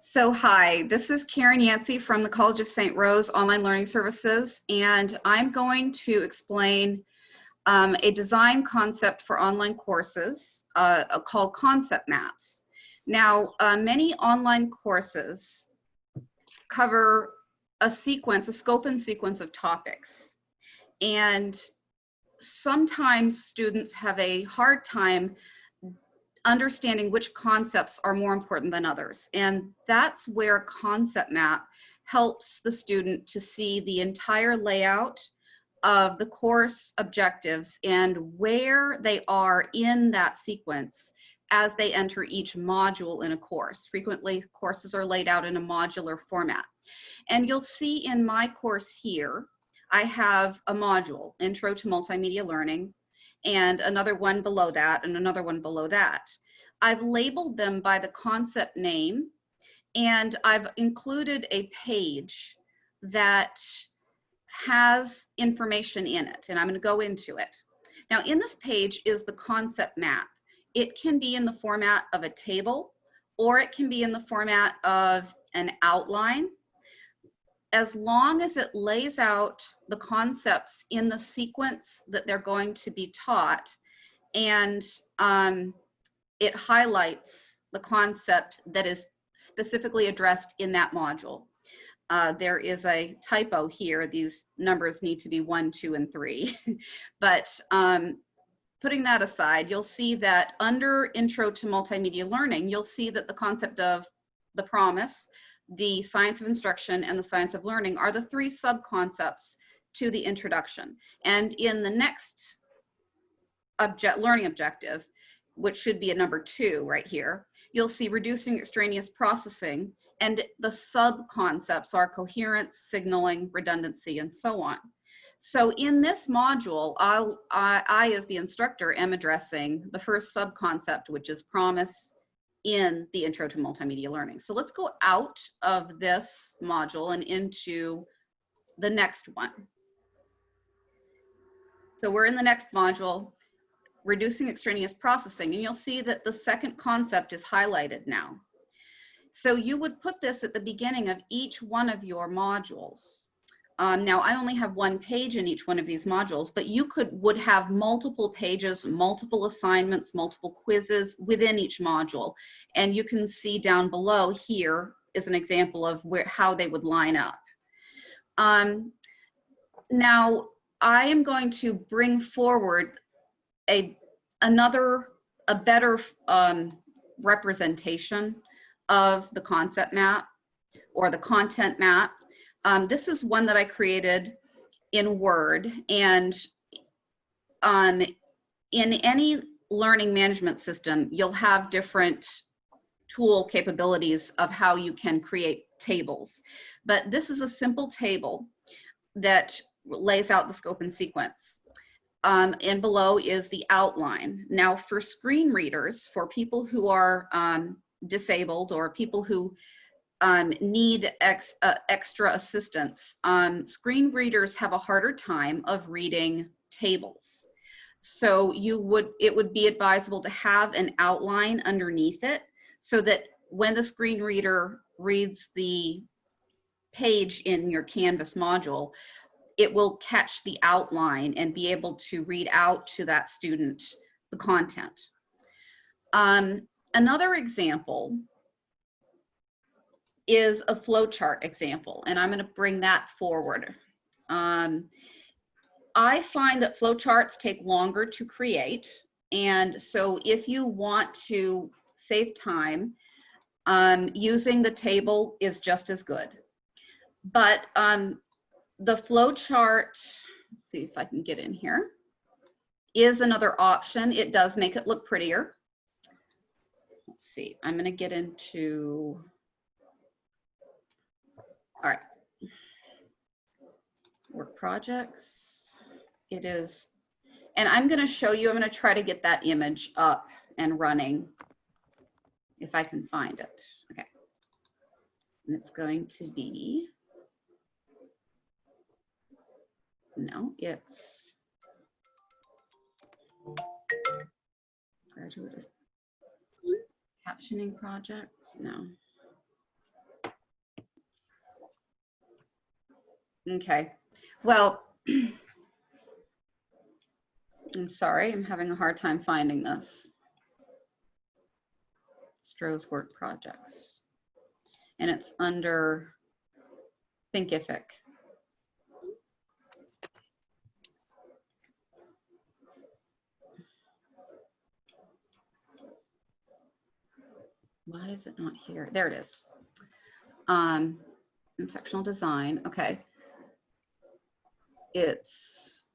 So hi, this is Karen Yancey from the College of St. Rose Online Learning Services, and I'm going to explain a design concept for online courses called concept maps. Now, many online courses cover a scope and sequence of topics, and sometimes students have a hard time understanding which concepts are more important than others. And that's where a concept map helps the student to see the entire layout of the course objectives and where they are in that sequence as they enter each module in a course. Frequently, courses are laid out in a modular format. And you'll see in my course here, I have a module, Intro to Multimedia Learning, and another one below that, and another one below that. I've labeled them by the concept name, and I've included a page that has information in it, and I'm going to go into it. Now, in this page is the concept map. It can be in the format of a table, or it can be in the format of an outline, as long as it lays out the concepts in the sequence that they're going to be taught, and it highlights the concept that is specifically addressed in that module. There is a typo here. These numbers need to be 1, 2, and 3. But putting that aside, you'll see that under Intro to Multimedia Learning, you'll see that the concept of the promise, the science of instruction, and the science of learning are the 3 sub-concepts to the introduction. And in the next learning objective, which should be a number 2 right here, you'll see reducing extraneous processing, and the sub-concepts are coherence, signaling, redundancy, and so on. So in this module, I as the instructor am addressing the first sub-concept, which is promise, in the Intro to Multimedia Learning. So let's go out of this module and into the next one. So we're in the next module, reducing extraneous processing, and you'll see that the second concept is highlighted now. So you would put this at the beginning of each one of your modules. Now, I only have 1 page in each one of these modules, but you would have multiple pages, multiple assignments, multiple quizzes within each module. And you can see down below here is an example of how they would line up. Now, I am going to bring forward a better representation of the concept map or the content map. This is one that I created in Word, and in any learning management system, you'll have different tool capabilities of how you can create tables. But this is a simple table that lays out the scope and sequence. And below is the outline. Now, for screen readers, for people who are disabled or people who need extra assistance, screen readers have a harder time of reading tables. So it would be advisable to have an outline underneath it so that when the screen reader reads the page in your Canvas module, it will catch the outline and be able to read out to that student the content. Another example is a flowchart example, and I'm going to bring that forward. I find that flowcharts take longer to create, and so if you want to save time, using the table is just as good. But the flowchart, let's see if I can get in here, is another option. It does make it look prettier. Let's see, I'm going to get into, all right, work projects. It is, and I'm going to show you, I'm going to try to get that image up and running if I can find it. Okay. And it's going to be, no, it's graduate captioning projects, no. Okay. Well, I'm sorry, I'm having a hard time finding this. Stroh's work projects. And it's under Thinkific. Why is it not here? There it is. Instructional design. Okay. It's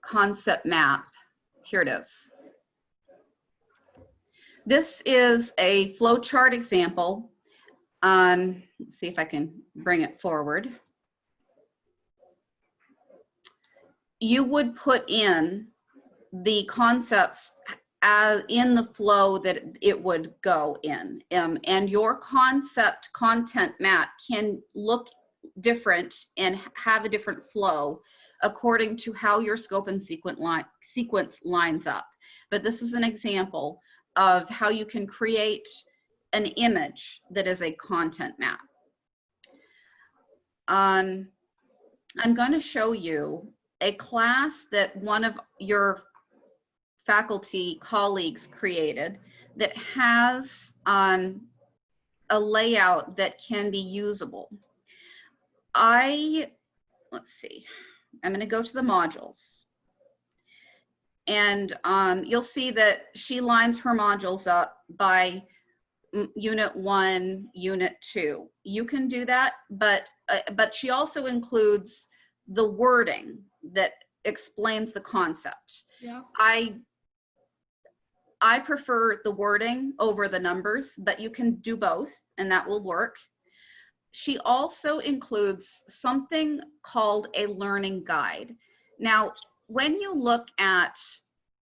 concept map. Here it is. This is a flowchart example. Let's see if I can bring it forward. You would put in the concepts in the flow that it would go in. And your concept content map can look different and have a different flow according to how your scope and sequence lines up. But this is an example of how you can create an image that is a content map. I'm going to show you a class that one of your faculty colleagues created that has a layout that can be usable. Let's see, I'm going to go to the modules. And you'll see that she lines her modules up by Unit 1, Unit 2. You can do that, but she also includes the wording that explains the concept. Yeah. I prefer the wording over the numbers, but you can do both, and that will work. She also includes something called a learning guide. Now, when you look at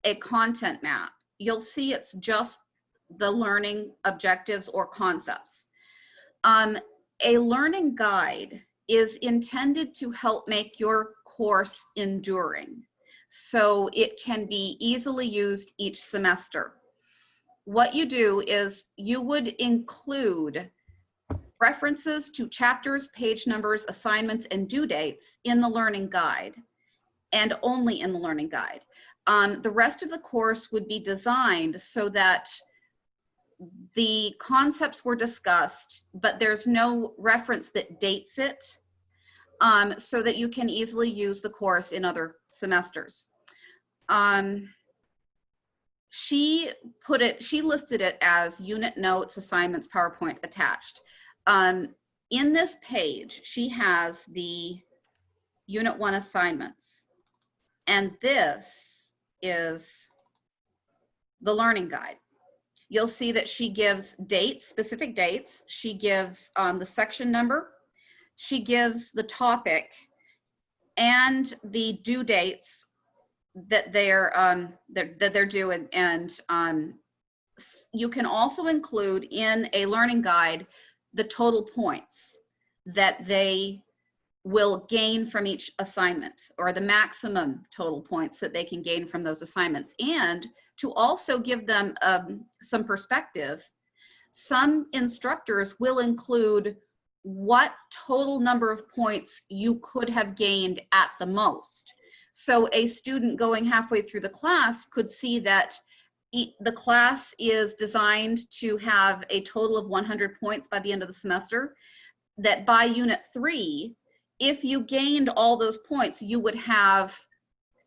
a content map, you'll see it's just the learning objectives or concepts. A learning guide is intended to help make your course enduring, so it can be easily used each semester. What you do is you would include references to chapters, page numbers, assignments, and due dates in the learning guide, and only in the learning guide. The rest of the course would be designed so that the concepts were discussed, but there's no reference that dates it, so that you can easily use the course in other semesters. She listed it as unit notes, assignments, PowerPoint attached. In this page, she has the Unit 1 assignments, and this is the learning guide. You'll see that she gives dates, specific dates. She gives the section number. She gives the topic and the due dates that they're due, and you can also include in a learning guide the total points that they will gain from each assignment, or the maximum total points that they can gain from those assignments. And to also give them some perspective, some instructors will include what total number of points you could have gained at the most. So a student going halfway through the class could see that the class is designed to have a total of 100 points by the end of the semester, that by Unit 3, if you gained all those points, you would have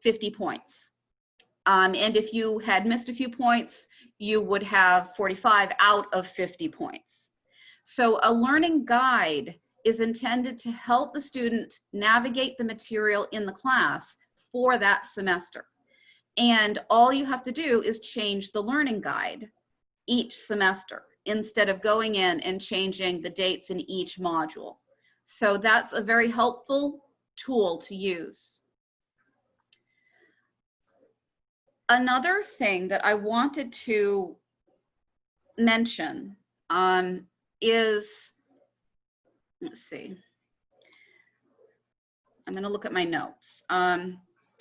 50 points. And if you had missed a few points, you would have 45 out of 50 points. So a learning guide is intended to help the student navigate the material in the class for that semester. And all you have to do is change the learning guide each semester instead of going in and changing the dates in each module. So that's a very helpful tool to use. Another thing that I wanted to mention is, let's see, I'm going to look at my notes,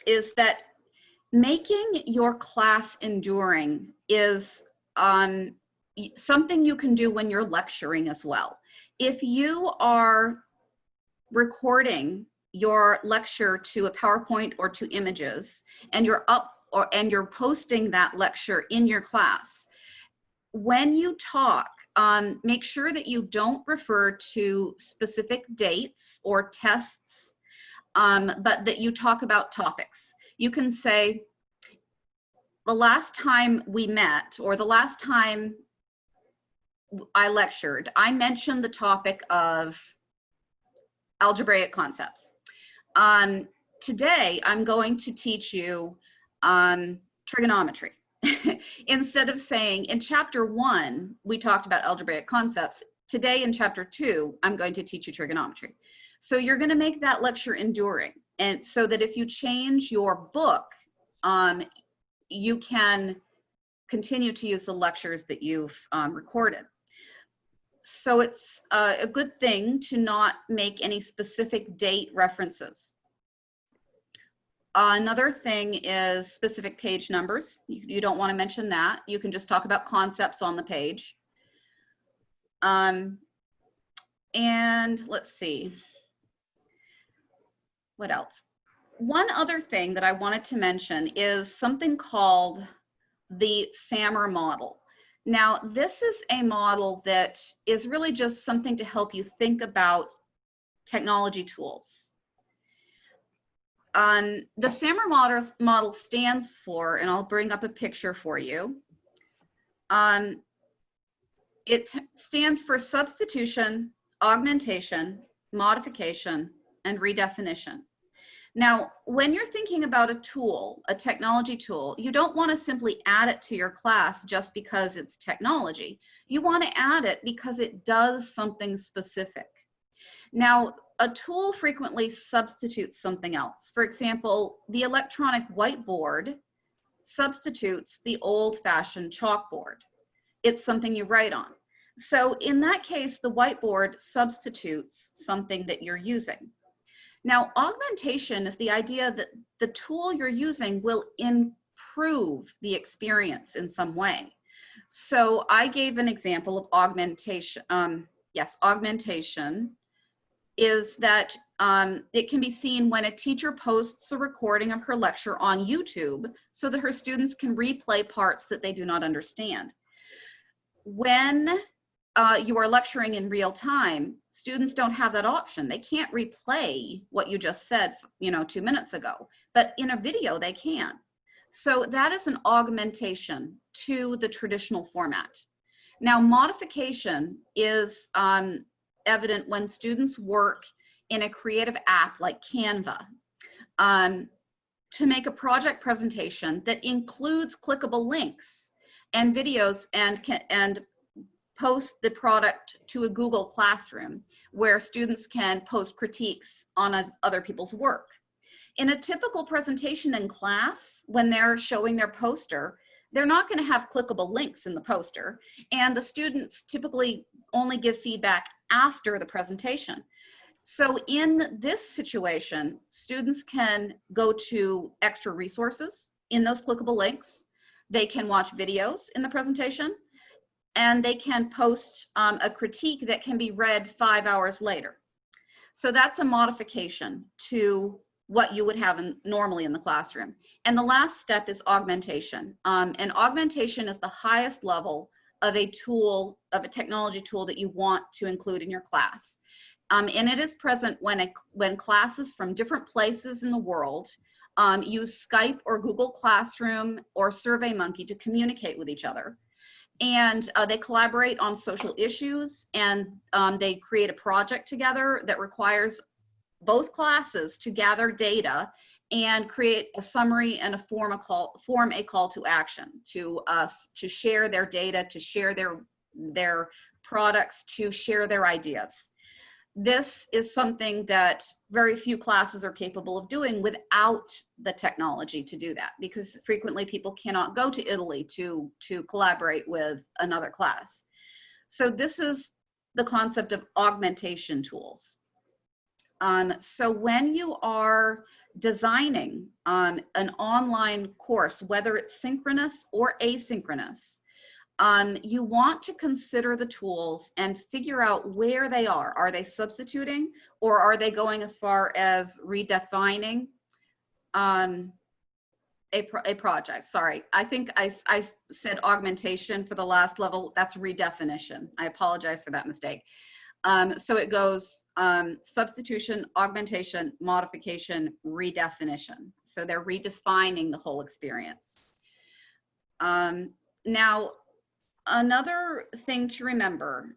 is that making your class enduring is something you can do when you're lecturing as well. If you are recording your lecture to a PowerPoint or to images, and you're posting that lecture in your class, when you talk, make sure that you don't refer to specific dates or tests, but that you talk about topics. You can say, the last time we met, or the last time I lectured, I mentioned the topic of algebraic concepts. Today, I'm going to teach you trigonometry. Instead of saying, in chapter 1, we talked about algebraic concepts, today in chapter 2, I'm going to teach you trigonometry. So you're going to make that lecture enduring, and so that if you change your book, you can continue to use the lectures that you've recorded. So it's a good thing to not make any specific date references. Another thing is specific page numbers. You don't want to mention that. You can just talk about concepts on the page. And let's see, what else? One other thing that I wanted to mention is something called the SAMR model. Now, this is a model that is really just something to help you think about technology tools. The SAMR model stands for, and I'll bring up a picture for you. It stands for substitution, augmentation, modification, and redefinition. Now, when you're thinking about a tool, a technology tool, you don't want to simply add it to your class just because it's technology. You want to add it because it does something specific. Now, a tool frequently substitutes something else. For example, the electronic whiteboard substitutes the old-fashioned chalkboard. It's something you write on. So in that case, the whiteboard substitutes something that you're using. Now, augmentation is the idea that the tool you're using will improve the experience in some way. So I gave an example of augmentation. Augmentation is that it can be seen when a teacher posts a recording of her lecture on YouTube so that her students can replay parts that they do not understand. When you are lecturing in real time, students don't have that option. They can't replay what you just said, 2 minutes ago, but in a video they can. So that is an augmentation to the traditional format. Now, modification is evident when students work in a creative app like Canva to make a project presentation that includes clickable links and videos and post the product to a Google Classroom where students can post critiques on other people's work. In a typical presentation in class, when they're showing their poster, they're not going to have clickable links in the poster, and the students typically only give feedback after the presentation. So in this situation, students can go to extra resources in those clickable links. They can watch videos in the presentation, and they can post a critique that can be read 5 hours later. So that's a modification to what you would have normally in the classroom. And the last step is augmentation. And augmentation is the highest level of a tool, of a technology tool that you want to include in your class. And it is present when classes from different places in the world use Skype or Google Classroom or SurveyMonkey to communicate with each other. And they collaborate on social issues, and they create a project together that requires both classes to gather data and create a summary and form a call to action to share their data, to share their products, to share their ideas. This is something that very few classes are capable of doing without the technology to do that, because frequently people cannot go to Italy to collaborate with another class. So this is the concept of augmentation tools. So when you are designing an online course, whether it's synchronous or asynchronous, you want to consider the tools and figure out where they are. Are they substituting, or are they going as far as redefining a project? Sorry, I think I said augmentation for the last level. That's redefinition. I apologize for that mistake. So it goes substitution, augmentation, modification, redefinition. So they're redefining the whole experience. Now, another thing to remember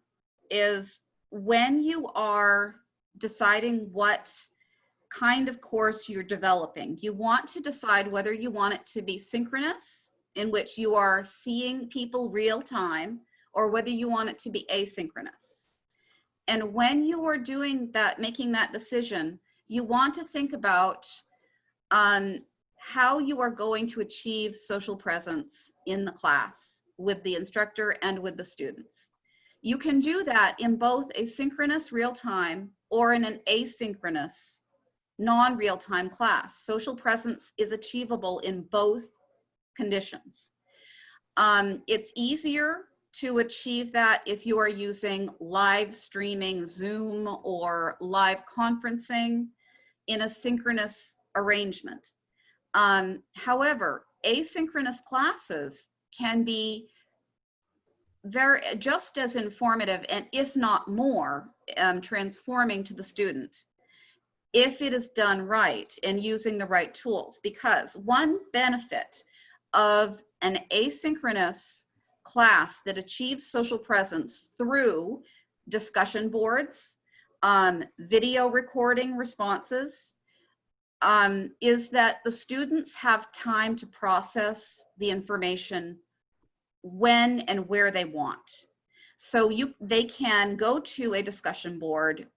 is when you are deciding what kind of course you're developing, you want to decide whether you want it to be synchronous, in which you are seeing people real time, or whether you want it to be asynchronous. And when you are doing that, making that decision, you want to think about how you are going to achieve social presence in the class with the instructor and with the students. You can do that in both a synchronous real time or in an asynchronous non-real-time class. Social presence is achievable in both conditions. It's easier to achieve that if you are using live streaming, Zoom, or live conferencing in a synchronous arrangement. However, asynchronous classes can be just as informative, and if not more, transforming to the student if it is done right and using the right tools. Because one benefit of an asynchronous class that achieves social presence through discussion boards, video recording responses, is that the students have time to process the information when and where they want. So they can go to a discussion board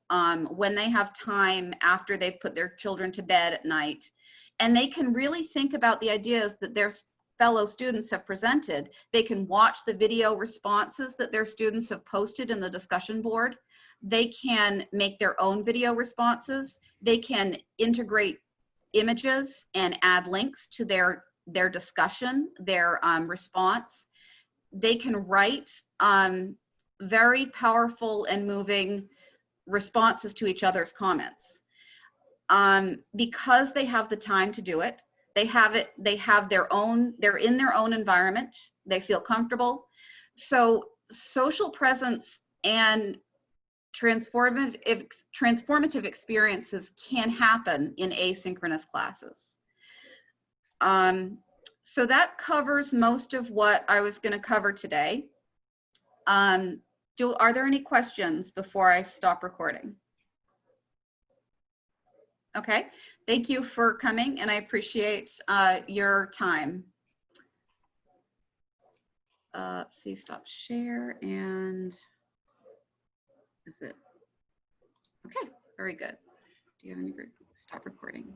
when they have time after they've put their children to bed at night, and they can really think about the ideas that their fellow students have presented. They can watch the video responses that their students have posted in the discussion board. They can make their own video responses. They can integrate images and add links to their discussion, their response. They can write very powerful and moving responses to each other's comments. Because they have the time to do it, they have their own, they're in their own environment, they feel comfortable. So social presence and transformative experiences can happen in asynchronous classes. So that covers most of what I was going to cover today. Are there any questions before I stop recording? Okay, thank you for coming, and I appreciate your time. Let's see, stop share, and is it? Okay, very good. Do you have any stop recording?